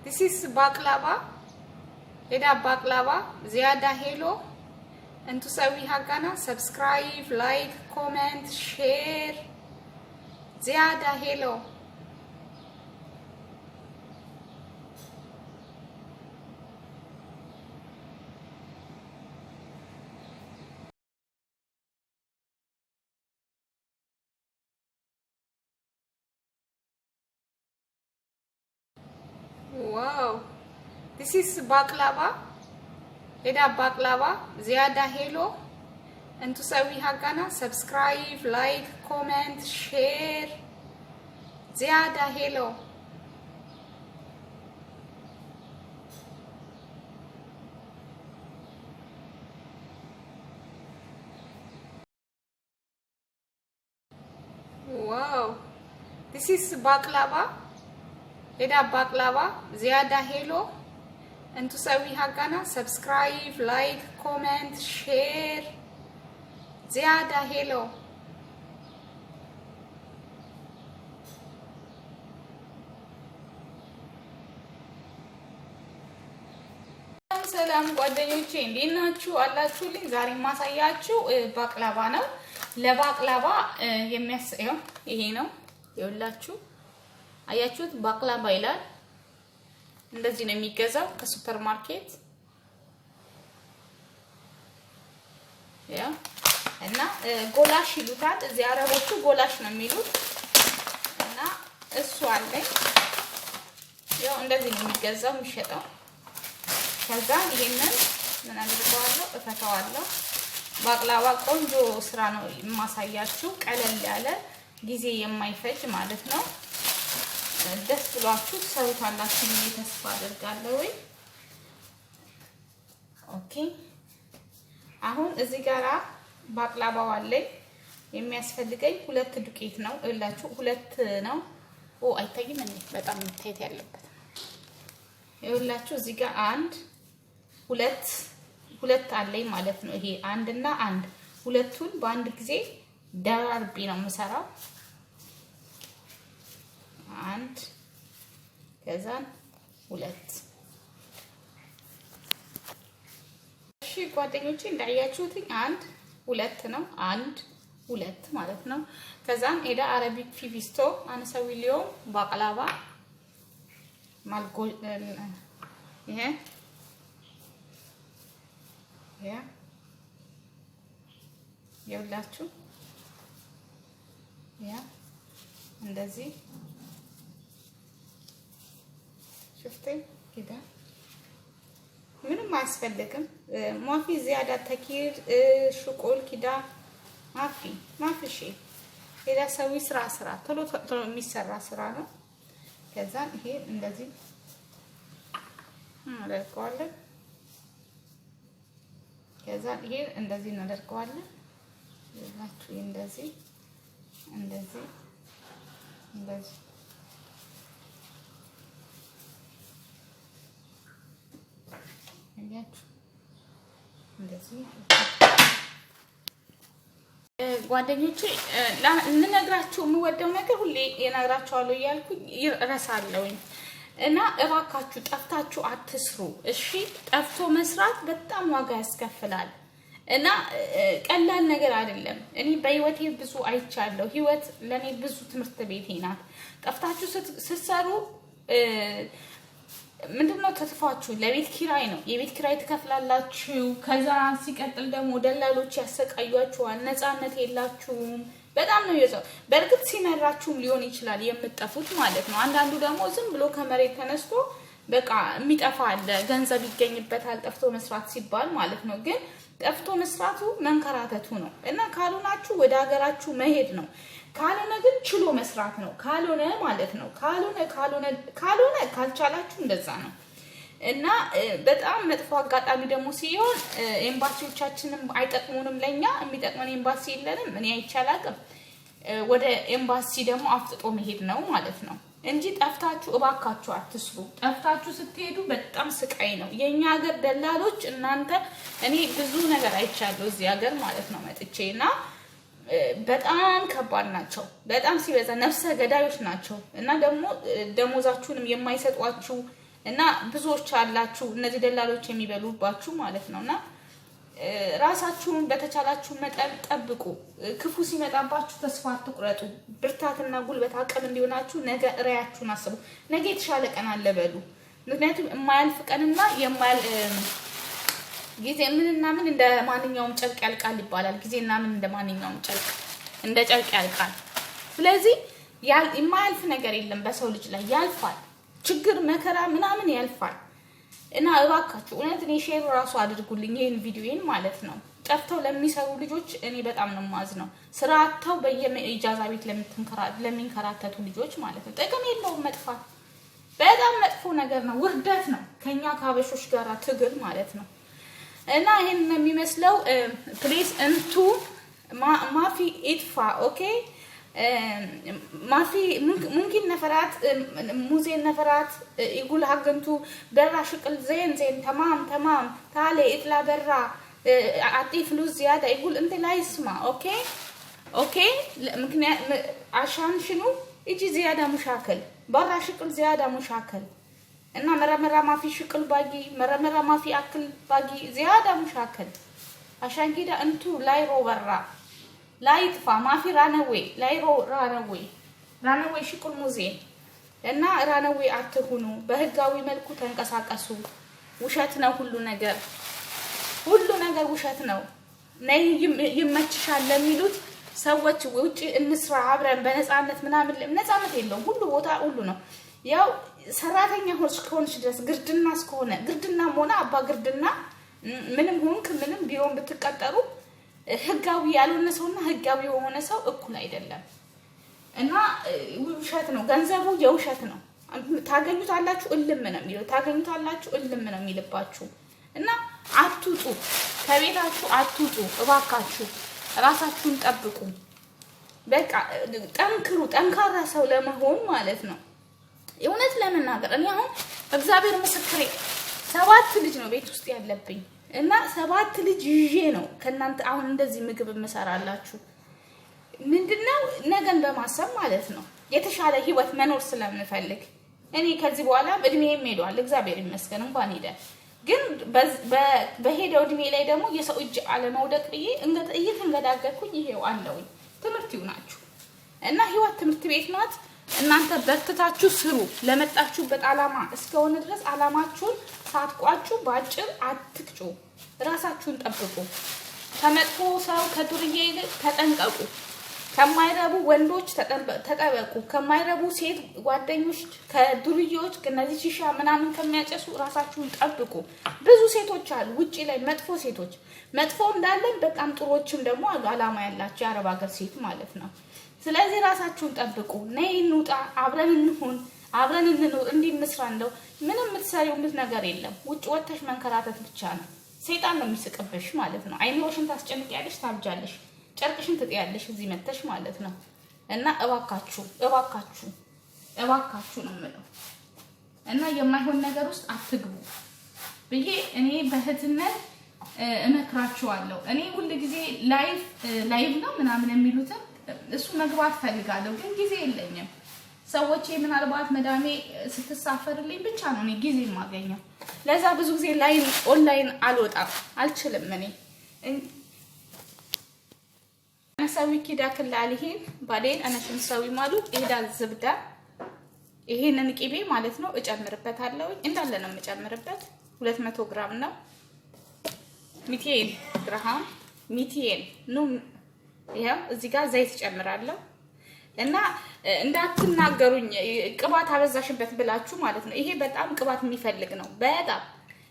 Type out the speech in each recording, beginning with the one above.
This is baklava. Eda baklava. Ziada hello. And to say we hagana. Subscribe, like, comment, share. Ziada hello. Wow, this is baklava. Eda baklava. Ziada hello. And to say we hagana. Subscribe, like, comment, share. Ziada hello. Wow, this is baklava. Eda baklava. Ziada hello. And to say we hagana. Subscribe, like, comment, share. Ziada hello. ሰላም ጓደኞቼ እንዴት ናችሁ አላችሁልኝ ዛሬ ማሳያችሁ ባቅላባ ነው ለባቅላባ የሚያስየው ይሄ ነው ይኸውላችሁ አያችሁት ባቅላባ ይላል እንደዚህ ነው የሚገዛው ከሱፐር ማርኬት ያ እና ጎላሽ ይሉታል እዚህ አረቦቹ ጎላሽ ነው የሚሉት እና እሱ አለኝ ያው እንደዚህ ነው የሚገዛው የሚሸጠው ከዛ ይሄንን ምን አድርገዋለሁ እፈታዋለሁ ባቅላባ ቆንጆ ስራ ነው ማሳያችሁ ቀለል ያለ ጊዜ የማይፈጅ ማለት ነው ደስ ብሏችሁ ሰውታላችሁ ተስፋ አደርጋለሁ ኦኬ አሁን እዚህ ጋራ ባቅላባው አለኝ የሚያስፈልገኝ ሁለት ዱቄት ነው እላችሁ ሁለት ነው አይታይም እንዴ በጣም መታየት ያለበት ይኸውላችሁ እዚህ ጋር አንድ ሁለት አለኝ ማለት ነው ይሄ አንድ እና አንድ ሁለቱን በአንድ ጊዜ ደራርቤ ነው የምሰራው አንድ ከዛን ሁለት እሺ ጓደኞቼ እንዳያችሁት አንድ ሁለት ነው አንድ ሁለት ማለት ነው ከዛን ኤዳ አረቢክ ፊቪስቶ አንሰዊሊዮ ባቅላባ ማልጎ ይሄ ያ ይኸውላችሁ ያ እንደዚህ شفتي كده ምንም አያስፈልግም ማፊ زياده ተኪር ሽቆል كده ማፊ شيء ሌላ ሰው ስራ ቶሎ የሚሰራ ስራ ነው ከዛ ይሄ እንደዚህ እናደርገዋለን ከዛ ይሄ እንደዚህ እናደርገዋለን ይላችሁ እንደዚህ እንደዚህ እንደዚህ ጓደኞቼ ለነግራችሁ የምወደው ነገር ሁሌ የነግራችኋለሁ እያልኩኝ እረሳለሁኝ እና እባካችሁ ጠፍታችሁ አትስሩ እሺ ጠፍቶ መስራት በጣም ዋጋ ያስከፍላል እና ቀላል ነገር አይደለም እኔ በህይወቴ ብዙ አይቻለሁ ህይወት ለኔ ብዙ ትምህርት ቤቴ ናት ጠፍታችሁ ስትሰሩ ምንድነው ተጥፋችሁ ለቤት ኪራይ ነው የቤት ኪራይ ተከፍላላችሁ ከዛ ሲቀጥል ደግሞ ደላሎች ያሰቃያችኋል ነፃነት የላችሁም በጣም ነው የሰው በርግጥ ሲመራችሁም ሊሆን ይችላል የምትጠፉት ማለት ነው አንዳንዱ ደግሞ ዝም ብሎ ከመሬት ተነስቶ በቃ የሚጠፋ አለ ገንዘብ ይገኝበታል ጠፍቶ መስራት ሲባል ማለት ነው ግን ጠፍቶ መስራቱ መንከራተቱ ነው እና ካሉናችሁ ወደ ሀገራችሁ መሄድ ነው ካልሆነ ግን ችሎ መስራት ነው ካልሆነ ማለት ነው ካልሆነ ካልቻላችሁ እንደዛ ነው እና በጣም መጥፎ አጋጣሚ ደግሞ ሲሆን ኤምባሲዎቻችንም አይጠቅሙንም ለኛ የሚጠቅመን ኤምባሲ የለንም እኔ አይቻላቅም ወደ ኤምባሲ ደግሞ አፍጥጦ መሄድ ነው ማለት ነው እንጂ ጠፍታችሁ እባካችሁ አትስሩ ጠፍታችሁ ስትሄዱ በጣም ስቃይ ነው የኛ ሀገር ደላሎች እናንተ እኔ ብዙ ነገር አይቻለሁ እዚህ ሀገር ማለት ነው መጥቼና በጣም ከባድ ናቸው በጣም ሲበዛ ነፍሰ ገዳዮች ናቸው እና ደግሞ ደሞዛችሁንም የማይሰጧችሁ እና ብዙዎች አላችሁ እነዚህ ደላሎች የሚበሉባችሁ ማለት ነውና ራሳችሁን በተቻላችሁ መጠን ጠብቁ። ክፉ ሲመጣባችሁ ተስፋ አትቁረጡ። ብርታትና ጉልበት አቅም እንዲሆናችሁ ነገ ራያችሁን አስቡ። ነገ የተሻለ ቀን አለ በሉ። ምክንያቱም የማያልፍ ቀንና ጊዜ ምንና ምን እንደ ማንኛውም ጨርቅ ያልቃል ይባላል። ጊዜና ምን እንደ ማንኛውም ጨርቅ ያልቃል። ስለዚህ የማያልፍ ነገር የለም በሰው ልጅ ላይ ያልፋል። ችግር መከራ ምናምን ያልፋል። እና እባካችሁ እውነት እኔ ሼር ራሱ አድርጉልኝ ይሄን ቪዲዮዬን ማለት ነው። ጠፍተው ለሚሰሩ ልጆች እኔ በጣም ነው ማዝነው። ስራ አጥተው በየኢጃዛ ቤት ለሚንከራተቱ ልጆች ማለት ነው። ጥቅም የለውም መጥፋት። በጣም መጥፎ ነገር ነው፣ ውርደት ነው። ከኛ ካበሾች ጋራ ትግል ማለት ነው። እና ይሄን ነው የሚመስለው። ፕሊዝ እንቱ ማፊ ኢጥፋ ኦኬ ማፊ ممكن نفرات موزين نفرات يقول حقنتو برا شكل زين تمام تعالي اطلع برا اعطيه فلوس زياده يقول انت لا يسمع اوكي ممكن عشان شنو يجي زياده مشاكل برا شكل زياده مشاكل ان مره ما في شكل باقي مره ما في اكل باقي زياده مشاكل عشان كده انتو لا يرو برا لا يطفى ما في رانوي لا يرو رانوي شكل موزين لأن رانوي عتهونو بهجاوي ملكو تنقساقسو وشاتنا كله نجار وشاتنا ناي يمتشال لميلوت سوت وجه النسرة عبرن بنزعمت منامل بنزعمت يلهم كله وطا كله ነው ያው ሰራተኛ ሆንሽ ድረስ ግርድና እስከሆነ ግርድና ሞና አባ ግርድና ምንም ሆንክ ምንም ቢሆን ብትቀጠሩ ህጋዊ ያልሆነ ሰውና ህጋዊ የሆነ ሰው እኩል አይደለም። እና ውሸት ነው ገንዘቡ የውሸት ነው። ታገኙታላችሁ እልም ነው የሚልባችሁ። እና አትውጡ ከቤታችሁ አትውጡ እባካችሁ ራሳችሁን ጠብቁ። በቃ ጠንካራ ሰው ለመሆን ማለት ነው። የእውነት ለመናገር እኔ አሁን እግዚአብሔር ምስክሬ 7 ልጅ ነው ቤት ውስጥ ያለብኝ እና 7 ልጅ ይዤ ነው ከናንተ አሁን እንደዚህ ምግብ መሰራላችሁ። ምንድነው ነገን በማሰብ ማለት ነው የተሻለ ህይወት መኖር ስለምፈልግ እኔ ከዚህ በኋላ እድሜዬም ሄዷል እግዚአብሔር ይመስገን እንኳን ሄደ። ግን በሄደው እድሜ ላይ ደግሞ የሰው እጅ አለመውደቅ ብዬ እየተንገዳገርኩኝ ይሄው አለውኝ። ትምህርት ይሁናችሁ እና ህይወት ትምህርት ቤት ናት። እናንተ በርትታችሁ ስሩ ለመጣችሁበት አላማ እስከሆነ ድረስ አላማችሁን ሳትቋጩ ባጭር አትቅጩ። ራሳችሁን ጠብቁ። ከመጥፎ ሰው ከዱርዬ ተጠንቀቁ። ከማይረቡ ወንዶች ተጠበቁ። ከማይረቡ ሴት ጓደኞች ከዱርዬዎች ከነዚህ ሺሻ ምናምን ከሚያጨሱ ራሳችሁን ጠብቁ። ብዙ ሴቶች አሉ ውጪ ላይ መጥፎ ሴቶች መጥፎ እንዳለን በጣም ጥሩዎችም ደግሞ አሉ አላማ ያላቸው የአረብ ሀገር ሴት ማለት ነው። ስለዚህ ራሳችሁን ጠብቁ። ነይ እንውጣ አብረን እንሁን አብረን እንኖር እንዲመስራ እንደው ምንም የምትሰሪው ነገር የለም። ውጭ ወጥተሽ መንከራተት ብቻ ነው። ሰይጣን ነው የሚስቅብሽ ማለት ነው። አይምሮሽን ታስጨንቂያለሽ ታብጃለሽ ጨርቅሽን ትጥያለሽ እዚህ መተሽ ማለት ነው። እና እባካችሁ ነው የምለው እና የማይሆን ነገር ውስጥ አትግቡ ብዬ እኔ በህትነት እመክራችኋለሁ። እኔ ሁሉ ጊዜ ላይቭ ነው ምናምን የሚሉትን እሱ መግባት ፈልጋለሁ ግን ጊዜ የለኝም። ሰዎች ምናልባት መዳሜ ስትሳፈርልኝ ብቻ ነው እኔ ጊዜ ማገኘው። ለዛ ብዙ ጊዜ ኦንላይን አልወጣም አልችልም። እኔ ሰው ኪዳ ከላልሂን ባዴን انا ሽንሳዊ ማሉ ኢዳ ዝብዳ ይሄንን ቂቤ ማለት ነው እጨምርበታለሁ። እንዳለ ነው የምጨምርበት 200 ግራም ነው 200 ግራም 200 ነው። ይሄው እዚህ ጋር ዘይት ጨምራለሁ እና እንዳትናገሩኝ ቅባት አበዛሽበት ብላችሁ ማለት ነው። ይሄ በጣም ቅባት የሚፈልግ ነው በጣም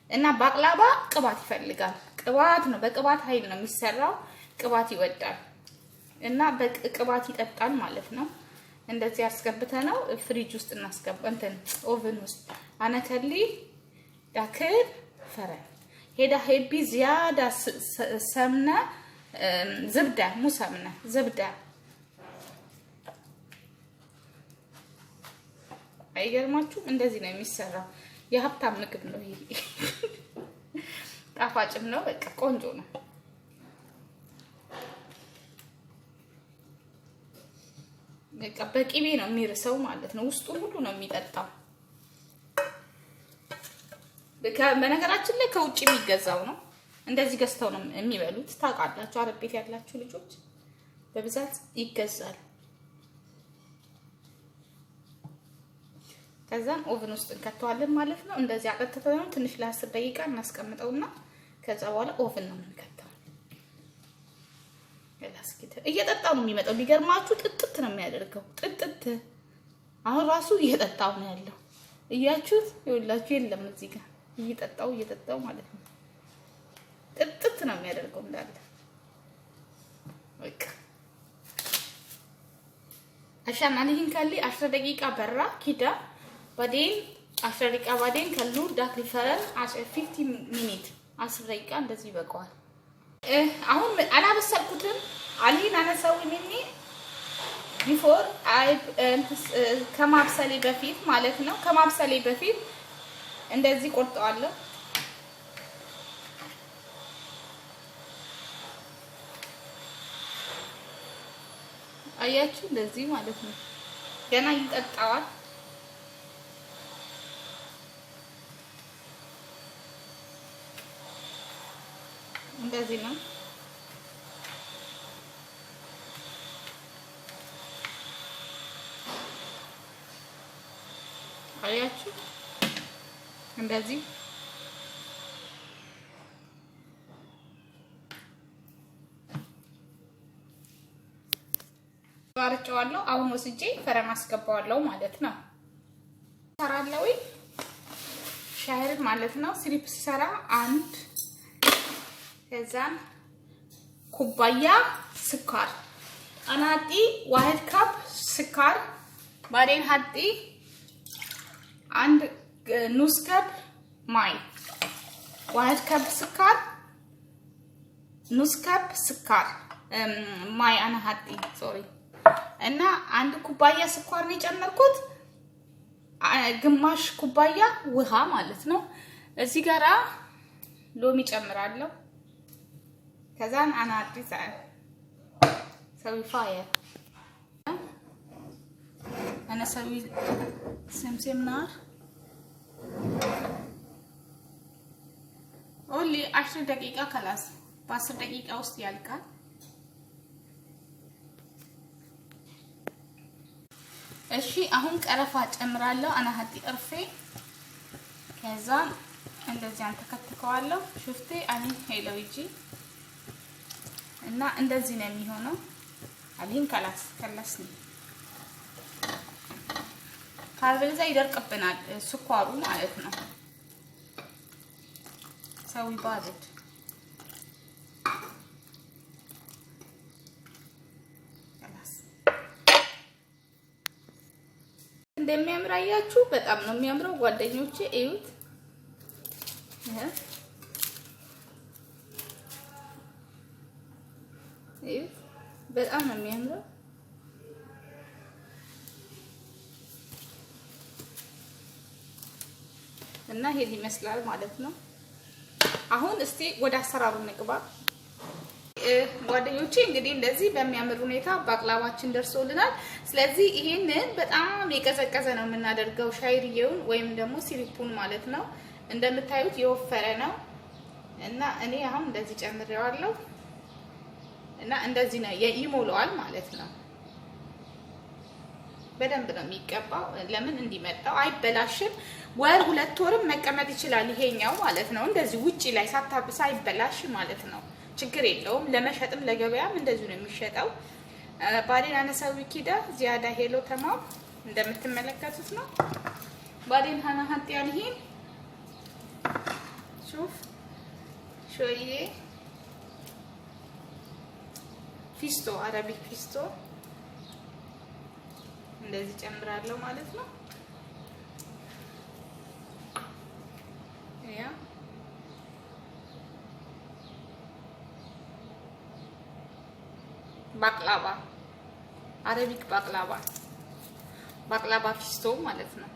እና ባቅላባ ቅባት ይፈልጋል። ቅባት ነው በቅባት ኃይል ነው የሚሰራው። ቅባት ይወዳል እና በቅባት ይጠጣል ማለት ነው። እንደዚህ አስገብተነው ፍሪጅ ውስጥ እናስገባንተን ኦቨን ውስጥ አነከሊ ዳክር ፈረ ሄዳ ሄቢ ዚያዳ ሰምና ዝብዳ ሙሰምና ዝብዳ አይገርማችሁ እንደዚህ ነው የሚሰራው። የሀብታም ምግብ ነው ይሄ። ጣፋጭም ነው በቃ ቆንጆ ነው። በቃ በቂቤ ነው የሚርሰው ማለት ነው። ውስጡ ሁሉ ነው የሚጠጣው። በነገራችን ላይ ከውጭ የሚገዛው ነው። እንደዚህ ገዝተው ነው የሚበሉት። ታውቃላችሁ፣ አረብ ቤት ያላችሁ ልጆች በብዛት ይገዛል። ከዛን ኦቨን ውስጥ እንከተዋለን ማለት ነው። እንደዚህ አቀጥተን ትንሽ ለ10 ደቂቃ እናስቀምጠውና ከዛ በኋላ ኦቨን ነው የምንከተው። እየጠጣው ነው የሚመጣው። ቢገርማችሁ ጥጥት ነው የሚያደርገው። ጥጥት አሁን ራሱ እየጠጣው ነው ያለው። እያችሁት ይኸውላችሁ፣ የለም እዚህ ጋር እየጠጣው ማለት ነው። ጥጥት ነው የሚያደርገው እንዳለ በቃ عشان عليهن كلي 10 دقيقة برا كده بعدين 10 دقيقة بعدين كلو داخل الفرن 15 minute 10 دقيقة እንደዚህ ይበቃዋል። አሁን አላበሰልኩትም። عليهن انا اسوي مني before ከማብሰሌ በፊት ማለት ነው። ከማብሰሌ በፊት እንደዚህ ቆርጠዋለሁ። አያችሁ እንደዚህ ማለት ነው። ገና ይጠጣዋል። እንደዚህ ነው። አያችሁ እንደዚህ ባርጫዋለሁ። አሁን ወስጄ ፈረን አስገባዋለሁ ማለት ነው። ሰራለው ሻይር ማለት ነው። ሲሪፕ ሲሰራ አንድ ከዛን ኩባያ ስኳር አናጢ ዋህድ ካፕ ስኳር ባዴን ሀጢ አንድ ኑስ ካፕ ማይ ዋህድ ካፕ ስኳር ኑስ ካፕ ስኳር ማይ አና ሀጢ ሶሪ እና አንድ ኩባያ ስኳር ነው የጨመርኩት። ግማሽ ኩባያ ውሃ ማለት ነው። እዚህ ጋራ ሎሚ ጨምራለሁ። ከዛን አና አዲስ ሰዊ ፋየር انا اسوي سمسم نار only 10 دقيقة خلاص ب10 دقيقة ውስጥ ያልቃል። እሺ አሁን ቀረፋ ጨምራለሁ። አና ሀጢ ቀርፌ ከዛ እንደዚህ አንተከትከዋለሁ። ሽፍቴ አኒ ሄሎጂ እና እንደዚህ ነው የሚሆነው። አሊን ከላስኒ ካልበለዛ ይደርቅብናል ስኳሩ ማለት ነው። ሰው ይባደድ እንደሚያምር አያችሁ። በጣም ነው የሚያምረው ጓደኞቼ እዩት። እዩት በጣም ነው የሚያምረው። እና ይሄን ይመስላል ማለት ነው። አሁን እስቲ ወደ አሰራሩ እንግባ ጓደኞቼ። እንግዲህ እንደዚህ በሚያምር ሁኔታ ባቅላባችን ደርሶልናል። ስለዚህ ይሄንን በጣም የቀዘቀዘ ነው የምናደርገው ሻይሪየውን ወይም ደግሞ ሲሪፑን ማለት ነው። እንደምታዩት የወፈረ ነው እና እኔ አሁን እንደዚህ ጨምሬዋለሁ እና እንደዚህ ነው ይሞላዋል ማለት ነው። በደንብ ነው የሚቀባው። ለምን እንዲመጣው አይበላሽም። ወር 2 ወርም መቀመጥ ይችላል ይሄኛው ማለት ነው። እንደዚህ ውጪ ላይ ሳታብሳ አይበላሽ ማለት ነው። ችግር የለውም። ለመሸጥም ለገበያም እንደዚህ ነው የሚሸጠው። ባዴን አነሳዊ ኪዳ ዚያዳ ሄሎ ተማም እንደምትመለከቱት ነው። ባዴን ሃና ሀጥ ያልሂን ሹፍ ሾዬ ፊስቶ አረቢክ ፊስቶ እንደዚህ ጨምራለሁ ማለት ነው። ያ ባቅላባ አረቢክ ባቅላባ ፊስቶ ማለት ነው።